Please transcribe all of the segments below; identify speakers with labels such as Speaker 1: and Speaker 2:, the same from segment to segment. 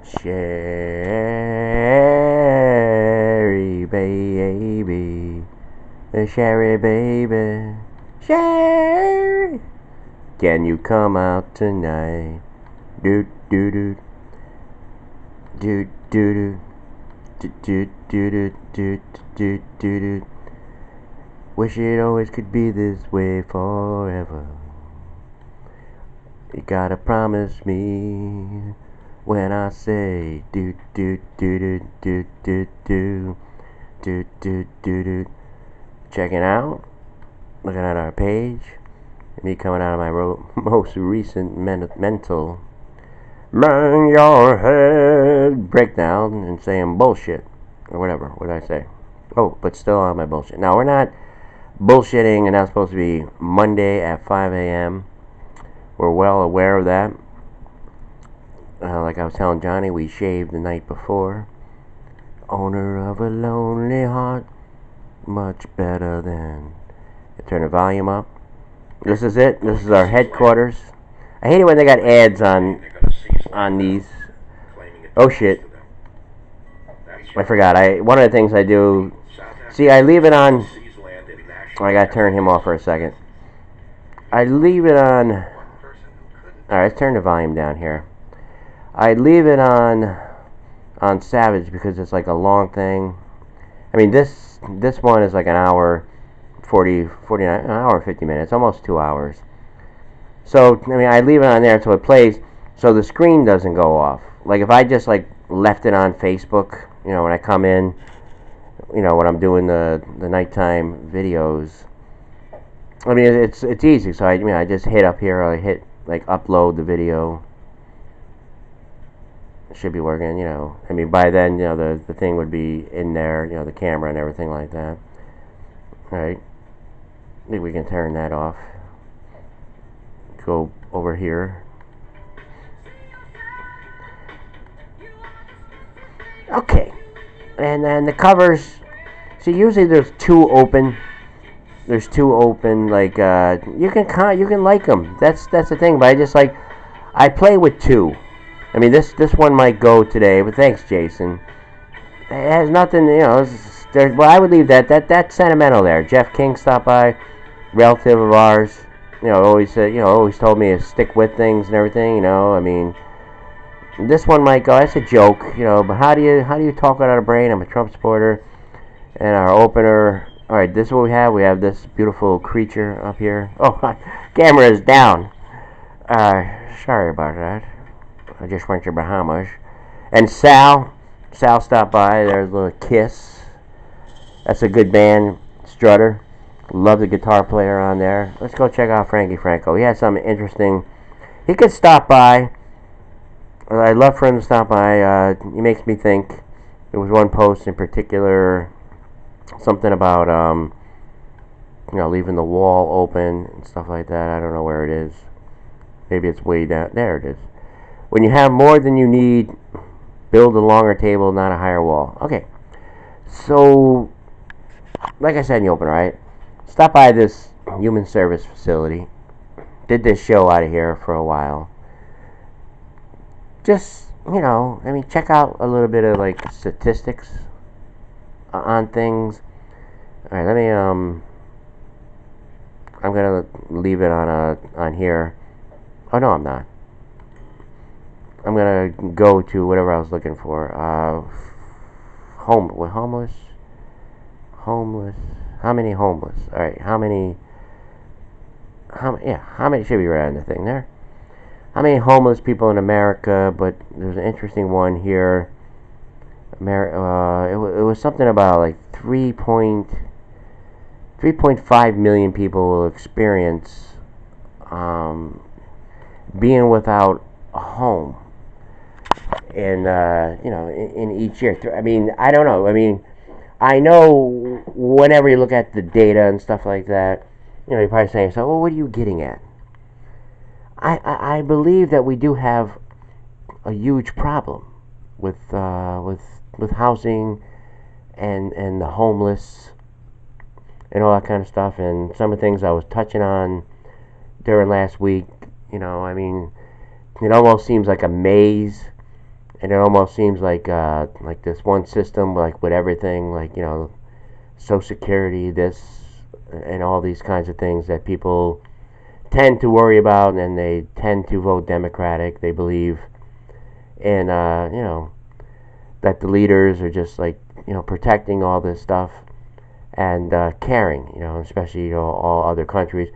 Speaker 1: Sherry baby, Sherry baby, Sherry, can you come out tonight? Do do do do do do do do do do do do do. Wish it always could be this way forever. You gotta promise me when I say do do do do do do do do do do do. Checking out, looking at our page, me coming out of my most recent mental bang your head breakdown and saying bullshit or whatever. What did I say? Oh, but still on my bullshit. Now we're not bullshitting, and that's supposed to be Monday at 5 a.m. We're well aware of that. Like I was telling Johnny, we shaved the night before. Owner of a lonely heart, much better than. Turn the volume up. This is it. This is our headquarters. I hate it when they got ads on these. Oh shit! I forgot. One of the things I do. See, I leave it on. Oh, I gotta turn him off for a second. I leave it on. Alright, let's turn the volume down here. I leave it on Savage because it's like a long thing. I mean, this one is like an hour, 49, an hour and 50 minutes, almost 2 hours. So, I mean, I leave it on there so it plays, so the screen doesn't go off. Like, if I just, like, left it on Facebook, when I come in, when I'm doing the nighttime videos, I mean, it's easy. So, I just hit up here, I hit, like, upload the video. It should be working, I mean, by then, the thing would be in there, the camera and everything like that. Alright. I think we can turn that off. Go over here. Okay. And then the covers. See, usually there's two open. There's two open. Like you can like them. That's the thing. But I play with two. I mean, this one might go today. But thanks, Jason. It has nothing. Well, I would leave that's sentimental there. Jeff King stopped by, relative of ours. Always said, always told me to stick with things and everything. I mean, this one might go. That's a joke, But how do you talk without a brain? I'm a Trump supporter, and our opener. All right, this is what we have. We have this beautiful creature up here. Oh, camera is down. Sorry about that. I just went to Bahamas, and Sal stopped by. There's a little Kiss. That's a good band, Strutter. Love the guitar player on there. Let's go check out Frankie Franco. He had something interesting. He could stop by. I'd love for him to stop by. He makes me think. There was one post in particular, something about leaving the wall open and stuff like that. I don't know where it is. Maybe it's way down. There it is. When you have more than you need, build a longer table, not a higher wall. Okay. So, like I said in the opener, right? Stopped by this human service facility. Did this show out of here for a while. Just, check out a little bit of, like, statistics on things. Alright, let me, I'm gonna leave it on here. Oh, no, I'm not. I'm gonna go to whatever I was looking for. Homeless? How many homeless? Alright, how many should be right on the thing there. How many homeless people in America? But there's an interesting one here. It was something about like 3.5 million people will experience being without a home, and in each year. I mean, I don't know. I mean, I know whenever you look at the data and stuff like that, you're probably saying, so, well, what are you getting at? I believe that we do have a huge problem with housing and the homeless and all that kind of stuff, and some of the things I was touching on during last week. I mean, it almost seems like a maze And it almost seems like this one system, like with everything, like, Social Security, this, and all these kinds of things that people tend to worry about, and they tend to vote Democratic. They believe in, that the leaders are just like, protecting all this stuff and caring, especially, all other countries.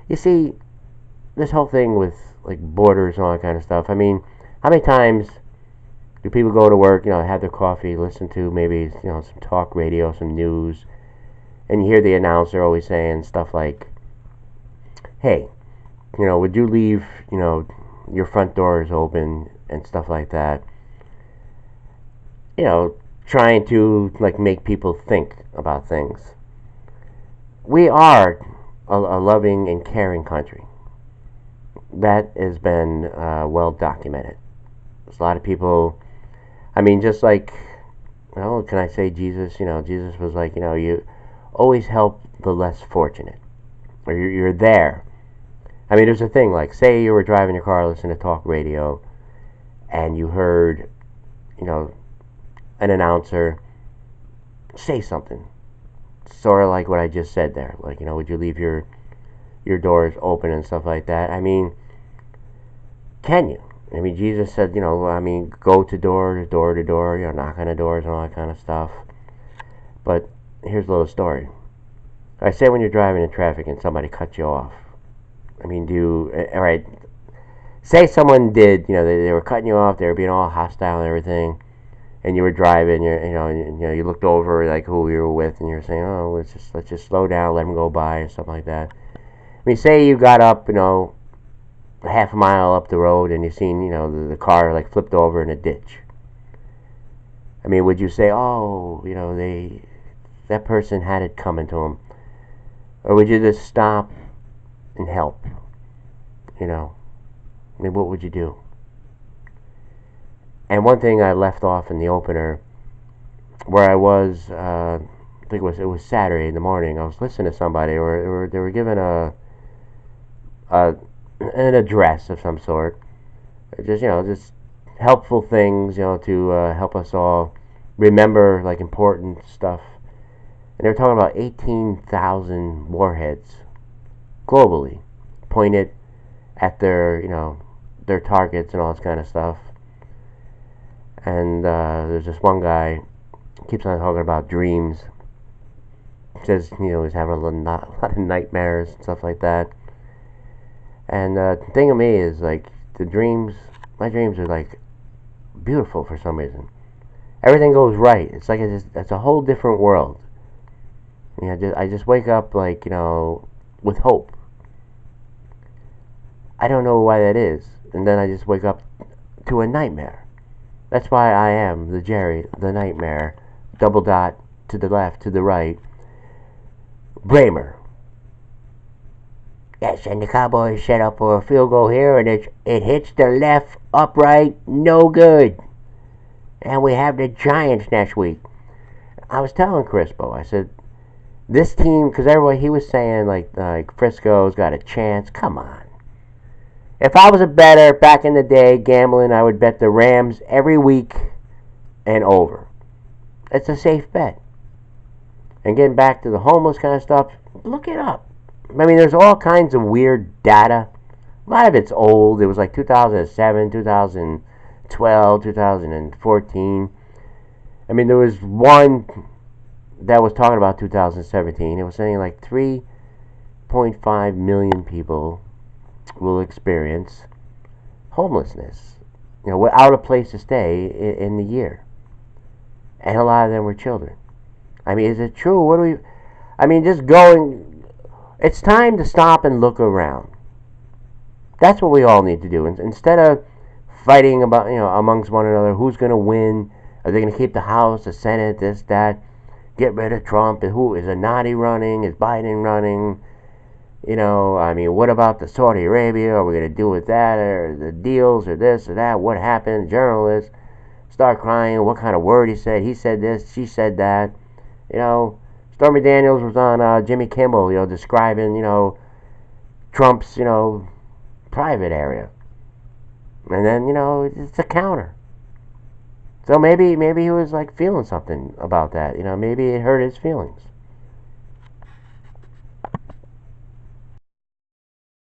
Speaker 1: You see, this whole thing with like borders and all that kind of stuff. I mean, how many times do people go to work, have their coffee, listen to maybe, some talk radio, some news, and you hear the announcer always saying stuff like, hey, would you leave, your front doors open and stuff like that? You know, trying to like make people think about things. We are a loving and caring country. That has been well documented. There's a lot of people. I mean, just like, can I say Jesus? Jesus was like, you always help the less fortunate, or you're there. I mean, there's a thing like, say you were driving your car, listening to talk radio, and you heard, you know, an announcer say something, sort of like what I just said there. Like, would you leave your doors open and stuff like that? I mean, can you? I mean, Jesus said, go to door to door, knock on the doors and all that kind of stuff. But here's a little story. I say when you're driving in traffic and somebody cuts you off. I mean, all right, say someone did, they were cutting you off, they were being all hostile and everything, and you were driving, you looked over like who you were with, and you were saying, oh, let's just slow down, let them go by, and stuff like that. I mean, say you got up, half a mile up the road, and you seen, the car like flipped over in a ditch. I mean, would you say, oh, that person had it coming to them, or would you just stop and help? I mean, what would you do? And one thing I left off in the opener, where I was, I think it was Saturday in the morning. I was listening to somebody, or they were giving an address of some sort, just helpful things, to help us all remember like important stuff. And they were talking about 18,000 warheads globally pointed at their targets and all this kind of stuff. And there's this one guy keeps on talking about dreams. Says he's having a lot of nightmares and stuff like that. And the thing of me is like my dreams are like beautiful for some reason. Everything goes right. It's like it's a whole different world. I just wake up like with hope. I don't know why that is, and then I just wake up to a nightmare. That's why I am the Jerry, the nightmare. Double dot to the left, to the right. Bramer. Yes, and the Cowboys set up for a field goal here, and it hits the left upright, no good. And we have the Giants next week. I was telling Crispo, I said, this team, because everybody, he was saying like Frisco's got a chance. Come on. If I was a bettor back in the day, gambling, I would bet the Rams every week and over. It's a safe bet. And getting back to the homeless kind of stuff, look it up. I mean, there's all kinds of weird data. A lot of it's old. It was like 2007, 2012, 2014. I mean, there was one that was talking about 2017. It was saying like 3.5 million people will experience homelessness, without a place to stay in the year. And a lot of them were children. I mean, is it true? Just going, it's time to stop and look around. That's what we all need to do. Instead of fighting about, amongst one another, who's going to win, are they going to keep the House, the Senate, this, that, get rid of Trump, and who, is Anadi running, is Biden running? What about the Saudi Arabia? Are we going to do with that? Or the deals, or this, or that? What happened? Journalists start crying. What kind of word he said? He said this, she said that. Stormy Daniels was on Jimmy Kimmel, describing, Trump's, private area. And then, it's a counter. So maybe he was like feeling something about that. You know, maybe it hurt his feelings.